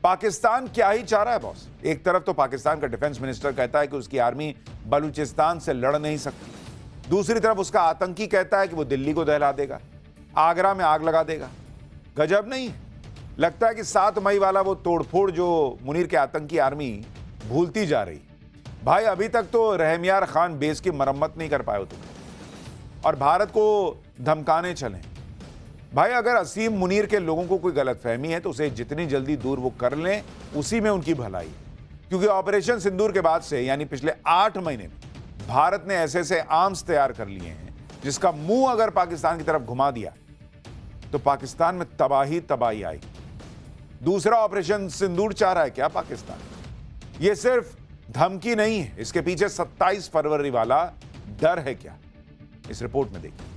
पाकिस्तान क्या ही चाह रहा है बॉस? एक तरफ तो पाकिस्तान का डिफेंस मिनिस्टर कहता है कि उसकी आर्मी बलूचिस्तान से लड़ नहीं सकती, दूसरी तरफ उसका आतंकी कहता है कि वो दिल्ली को दहला देगा, आगरा में आग लगा देगा। गजब नहीं है? लगता है कि 7 मई वाला वो तोड़फोड़ जो मुनीर के आतंकी आर्मी भूलती जा रही। भाई अभी तक तो रहमयार खान बेस की मरम्मत नहीं कर पाए हो तुम, और भारत को धमकाने चले। भाई अगर असीम मुनीर के लोगों को कोई गलतफहमी है तो उसे जितनी जल्दी दूर वो कर लें, उसी में उनकी भलाई। क्योंकि ऑपरेशन सिंदूर के बाद से यानी पिछले 8 महीने में भारत ने ऐसे ऐसे आर्म्स तैयार कर लिए हैं जिसका मुंह अगर पाकिस्तान की तरफ घुमा दिया तो पाकिस्तान में तबाही आएगी। दूसरा ऑपरेशन सिंदूर चाह रहा है क्या पाकिस्तान? यह सिर्फ धमकी नहीं है, इसके पीछे 27 फरवरी वाला डर है क्या? इस रिपोर्ट में देखिए।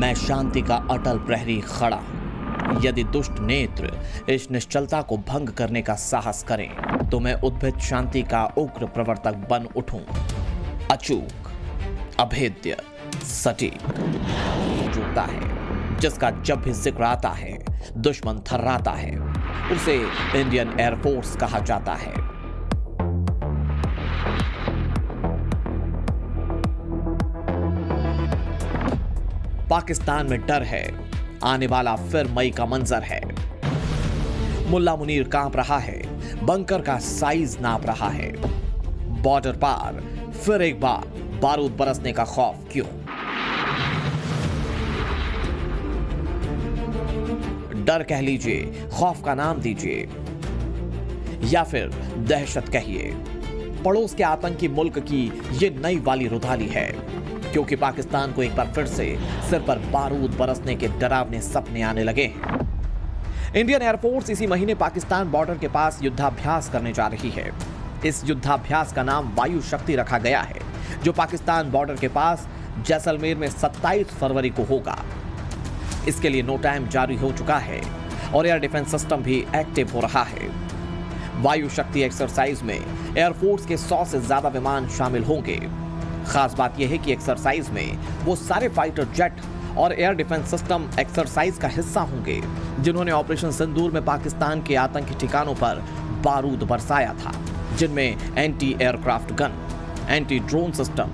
मैं शांति का अटल प्रहरी खड़ा। यदि दुष्ट नेत्र इस निश्चलता को भंग करने का साहस करें तो मैं उद्भिद शांति का उग्र प्रवर्तक बन उठूं। अचूक, अभेद्य, सटीक जुड़ता है, जिसका जब भी जिक्र आता है दुश्मन थर्राता है। उसे इंडियन एयरफोर्स कहा जाता है। पाकिस्तान में डर है, आने वाला फिर मई का मंजर है। मुल्ला मुनीर कांप रहा है, बंकर का साइज नाप रहा है। बॉर्डर पार फिर एक बार बारूद बरसने का खौफ क्यों? डर कह लीजिए, खौफ का नाम दीजिए, या फिर दहशत कहिए। पड़ोस के आतंकी मुल्क की यह नई वाली रुधाली है, क्योंकि पाकिस्तान को एक बार फिर से सिर पर बारूद बरसने के डरावने सपने आने लगे हैं। इंडियन एयरफोर्स इसी महीने पाकिस्तान बॉर्डर के पास युद्धाभ्यास करने जा रही है। इस युद्धाभ्यास का नाम वायु शक्ति रखा गया है, जो पाकिस्तान बॉर्डर के पास जैसलमेर में 27 फरवरी को होगा। इसके लिए नो टाइम जारी हो चुका है और एयर डिफेंस सिस्टम भी एक्टिव हो रहा है। वायु शक्ति एक्सरसाइज में एयरफोर्स के 100 से ज्यादा विमान शामिल होंगे। खास बात यह है कि एक्सरसाइज में वो सारे फाइटर जेट और एयर डिफेंस सिस्टम एक्सरसाइज का हिस्सा होंगे जिन्होंने ऑपरेशन सिंदूर में पाकिस्तान के आतंकी ठिकानों पर बारूद बरसाया था, जिनमें anti aircraft gun, anti drone system,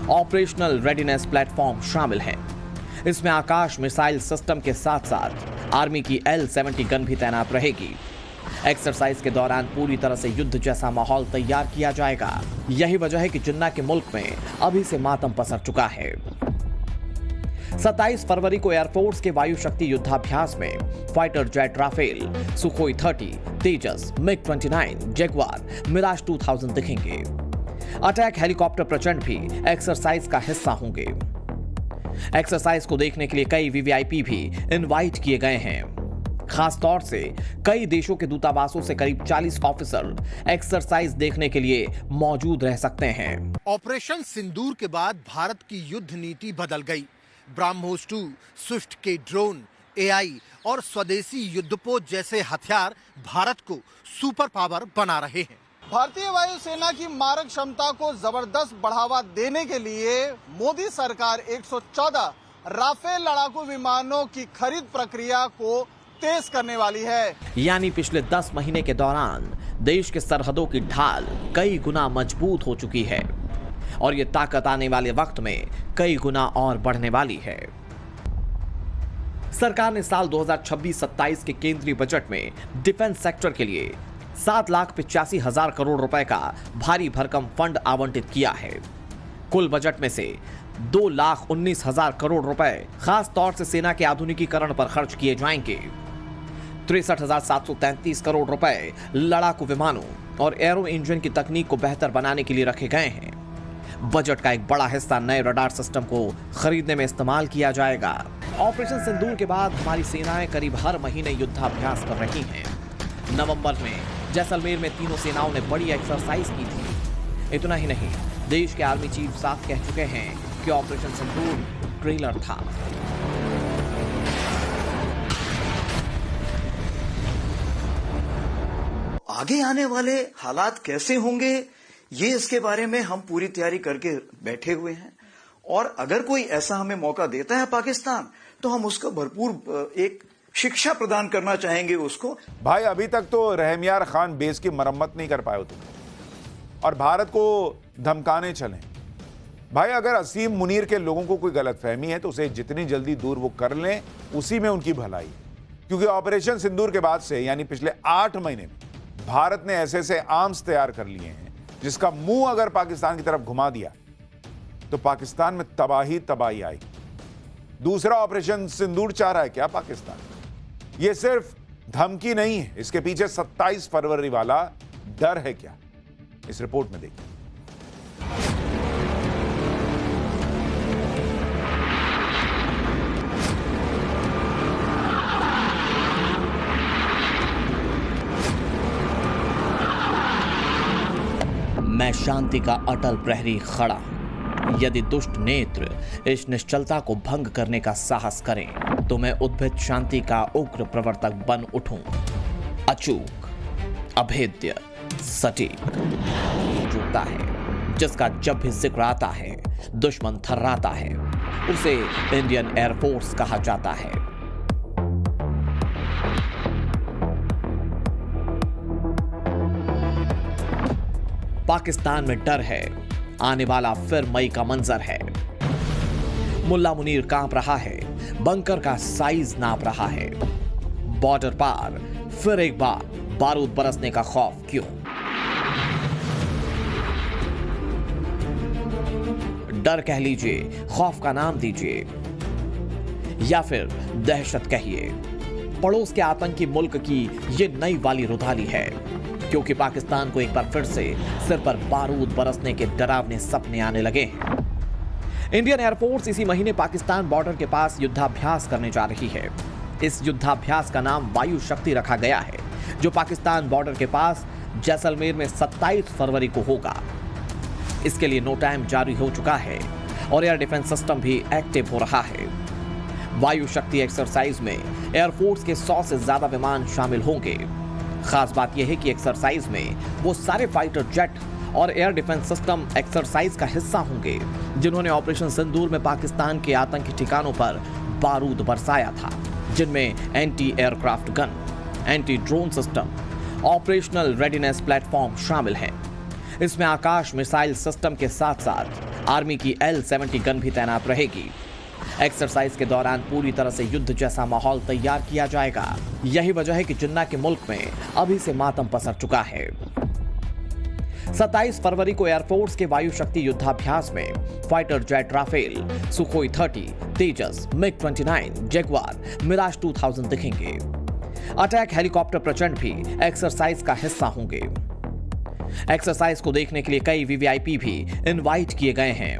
operational readiness platform शामिल हैं। इसमें आकाश मिसाइल सिस्टम के साथ साथ आर्मी की L-70 गन भी तैनात रहेगी। एक्सरसाइज के दौरान पूरी तरह से युद्ध जैसा माहौल तैयार किया जाएगा। यही वजह है कि जिन्ना के मुल्क में अभी से मातम पसर चुका है। 27 फरवरी को एयरफोर्स के वायु शक्ति युद्धाभ्यास में फाइटर जेट राफेल, सुखोई 30, तेजस, मिग-29, जगुआर, मिराज 2000 दिखेंगे। अटैक हेलीकॉप्टर प्रचंड भी एक्सरसाइज का हिस्सा होंगे। एक्सरसाइज को देखने के लिए कई वीवीआईपी भी इनवाइट किए गए हैं। खास तौर से कई देशों के दूतावासों से करीब 40 ऑफिसर एक्सरसाइज देखने के लिए मौजूद रह सकते हैं। ऑपरेशन सिंदूर के बाद भारत की युद्ध नीति बदल गई। ब्रह्मोस 2, स्विफ्ट के ड्रोन, एआई और स्वदेशी युद्धपोत जैसे हथियार भारत को सुपर पावर बना रहे हैं। भारतीय वायुसेना की मारक क्षमता को जबरदस्त बढ़ावा देने के लिए मोदी सरकार 114 राफेल लड़ाकू विमानों की खरीद प्रक्रिया को तेज करने वाली है। यानी पिछले 10 महीने के दौरान देश के सरहदों की ढाल कई गुना मजबूत हो चुकी है और ये ताकत आने वाले वक्त में कई गुना और बढ़ने वाली है। सरकार ने साल 2026-27 के केंद्रीय बजट में डिफेंस सेक्टर के लिए 7,85,000 करोड़ रुपए का भारी भरकम फंड आवंटित किया है। कुल बजट में से 2,19,000 करोड़ रुपए खास तौर से सेना के आधुनिकीकरण पर खर्च किए जाएंगे। 63,733 करोड़ रुपए लड़ाकू विमानों और एरो इंजन की तकनीक को बेहतर बनाने के लिए रखे गए हैं। बजट का एक बड़ा हिस्सा नए रडार सिस्टम को खरीदने में इस्तेमाल किया जाएगा। ऑपरेशन सिंदूर के बाद हमारी सेनाएं करीब हर महीने युद्धाभ्यास कर रही हैं। नवंबर में जैसलमेर में तीनों सेनाओं ने बड़ी एक्सरसाइज की थी। इतना ही नहीं, देश के आर्मी चीफ साफ कह चुके हैं कि ऑपरेशन सिंदूर ट्रेलर था। आगे आने वाले हालात कैसे होंगे, ये इसके बारे में हम पूरी तैयारी करके बैठे हुए हैं। और अगर कोई ऐसा हमें मौका देता है पाकिस्तान, तो हम उसको भरपूर एक शिक्षा प्रदान करना चाहेंगे उसको। भाई अभी तक तो रहमियार खान बेस की मरम्मत नहीं कर पाए हो तुम, और भारत को धमकाने चले। भाई अगर असीम मुनीर के लोगों को कोई गलतफहमी है तो उसे जितनी जल्दी दूर वो कर लें, उसी में उनकी भलाई है। क्योंकि ऑपरेशन सिंदूर के बाद से यानी पिछले 8 महीने में भारत ने ऐसे ऐसे आर्म्स तैयार कर लिए हैं जिसका मुंह अगर पाकिस्तान की तरफ घुमा दिया तो पाकिस्तान में तबाही आएगी। दूसरा ऑपरेशन सिंदूर चाह रहा है क्या पाकिस्तान? यह सिर्फ धमकी नहीं है, इसके पीछे 27 फरवरी वाला डर है क्या? इस रिपोर्ट में देखिए। मैं शांति का अटल प्रहरी खड़ा। यदि दुष्ट नेत्र इस निश्चलता को भंग करने का साहस करें तो मैं उद्भिद शांति का उग्र प्रवर्तक बन उठूं। अचूक, अभेद्य, सटीक जुटता है, जिसका जब भी जिक्र आता है दुश्मन थर्राता है, उसे इंडियन एयरफोर्स कहा जाता है। पाकिस्तान में डर है, आने वाला फिर मई का मंजर है। मुल्ला मुनीर कांप रहा है, बंकर का साइज नाप रहा है। बॉर्डर पार फिर एक बार बारूद बरसने का खौफ क्यों? डर कह लीजिए, खौफ का नाम दीजिए, या फिर दहशत कहिए। पड़ोस के आतंकी मुल्क की यह नई वाली रुधाली है, क्योंकि पाकिस्तान को एक बार फिर से सिर पर बारूद बरसने के डरावने सपने आने लगे हैं। इंडियन एयरफोर्स इसी महीने पाकिस्तान बॉर्डर के पास युद्धाभ्यास करने जा रही है। इस युद्धाभ्यास का नाम वायु शक्ति रखा गया है, जो पाकिस्तान बॉर्डर के पास जैसलमेर में 27 फरवरी को होगा। इसके लिए नो टाइम जारी हो चुका है और एयर डिफेंस सिस्टम भी एक्टिव हो रहा है। वायु शक्ति एक्सरसाइज में एयरफोर्स के 100 से ज्यादा विमान शामिल होंगे। खास बात यह है कि एक्सरसाइज में वो सारे फाइटर जेट और एयर डिफेंस सिस्टम एक्सरसाइज का हिस्सा होंगे जिन्होंने ऑपरेशन सिंदूर में पाकिस्तान के आतंकी ठिकानों पर बारूद बरसाया था, जिनमें anti aircraft gun, anti drone system, operational readiness platform शामिल हैं। इसमें आकाश मिसाइल सिस्टम के साथ साथ आर्मी की L-70 गन भी तैनात रहेगी। एक्सरसाइज के दौरान पूरी तरह से युद्ध जैसा माहौल तैयार किया जाएगा। यही वजह है कि जिन्ना के मुल्क में अभी से मातम पसर चुका है। 27 फरवरी को एयरफोर्स के वायु शक्ति युद्धाभ्यास में फाइटर जेट राफेल, सुखोई 30, तेजस, MiG-29, जगुआर, मिराज 2000 दिखेंगे। अटैक हेलीकॉप्टर प्रचंड भी एक्सरसाइज का हिस्सा होंगे। एक्सरसाइज को देखने के लिए कई वीवीआईपी भी इनवाइट किए गए हैं।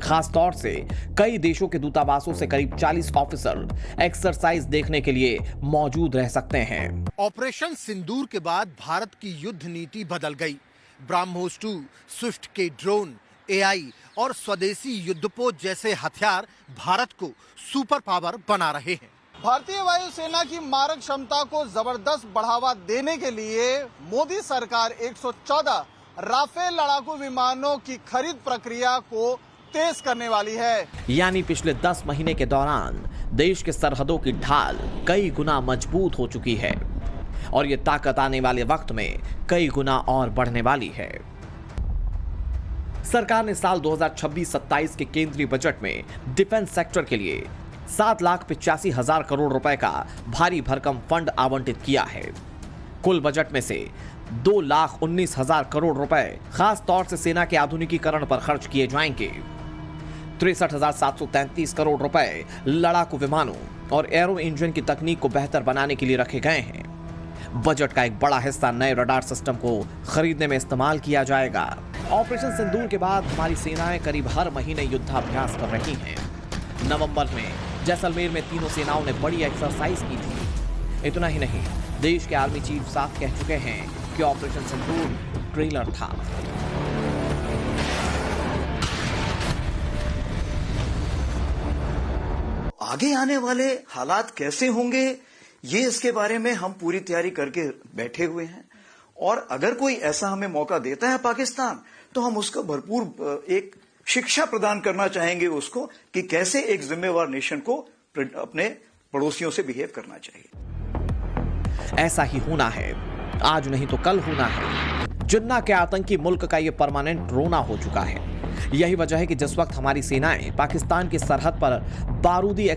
खास तौर से कई देशों के दूतावासों से करीब 40 ऑफिसर एक्सरसाइज देखने के लिए मौजूद रह सकते हैं। ऑपरेशन सिंदूर के बाद भारत की युद्ध नीति बदल गई। ब्रह्मोस 2, स्विफ्ट के ड्रोन, AI और स्वदेशी युद्धपोत जैसे हथियार भारत को सुपर पावर बना रहे हैं। भारतीय वायुसेना की मारक क्षमता को जबरदस्त बढ़ावा देने के लिए मोदी सरकार 114 राफेल लड़ाकू विमानों की खरीद प्रक्रिया को तेज करने वाली है। यानी पिछले 10 महीने के दौरान देश के सरहदों की ढाल कई गुना मजबूत हो चुकी है और ये ताकत आने वाले वक्त में कई गुना और बढ़ने वाली है। सरकार ने साल 2026-27 के केंद्रीय बजट में डिफेंस सेक्टर के लिए 7,85,000 करोड़ रुपए का भारी भरकम फंड आवंटित किया है। कुल बजट में से 2,19,000 करोड़ रुपए खास तौर से सेना के आधुनिकीकरण पर खर्च किए जाएंगे। 63,733 करोड़ रुपए लड़ाकू विमानों और एरो इंजन की तकनीक को बेहतर बनाने के लिए रखे गए हैं। बजट का एक बड़ा हिस्सा नए रडार सिस्टम को खरीदने में इस्तेमाल किया जाएगा। ऑपरेशन सिंदूर के बाद हमारी सेनाएं करीब हर महीने युद्धाभ्यास कर रही हैं। नवंबर में जैसलमेर में तीनों सेनाओं ने बड़ी एक्सरसाइज की थी। इतना ही नहीं, देश के आर्मी चीफ साफ कह चुके हैं कि ऑपरेशन सिंदूर ट्रेलर था। आगे आने वाले हालात कैसे होंगे, ये इसके बारे में हम पूरी तैयारी करके बैठे हुए हैं। और अगर कोई ऐसा हमें मौका देता है पाकिस्तान, तो हम उसका भरपूर एक शिक्षा प्रदान करना चाहेंगे उसको कि कैसे एक जिम्मेवार नेशन को अपने पड़ोसियों से बिहेव करना चाहिए। ऐसा ही होना है, आज नहीं तो कल होना है। जिन्ना के आतंकी मुल्क का यह परमानेंट रोना हो चुका है। यही वजह है कि जिस वक्त हमारी सेनाएं पाकिस्तान की सरहद पर बारूदी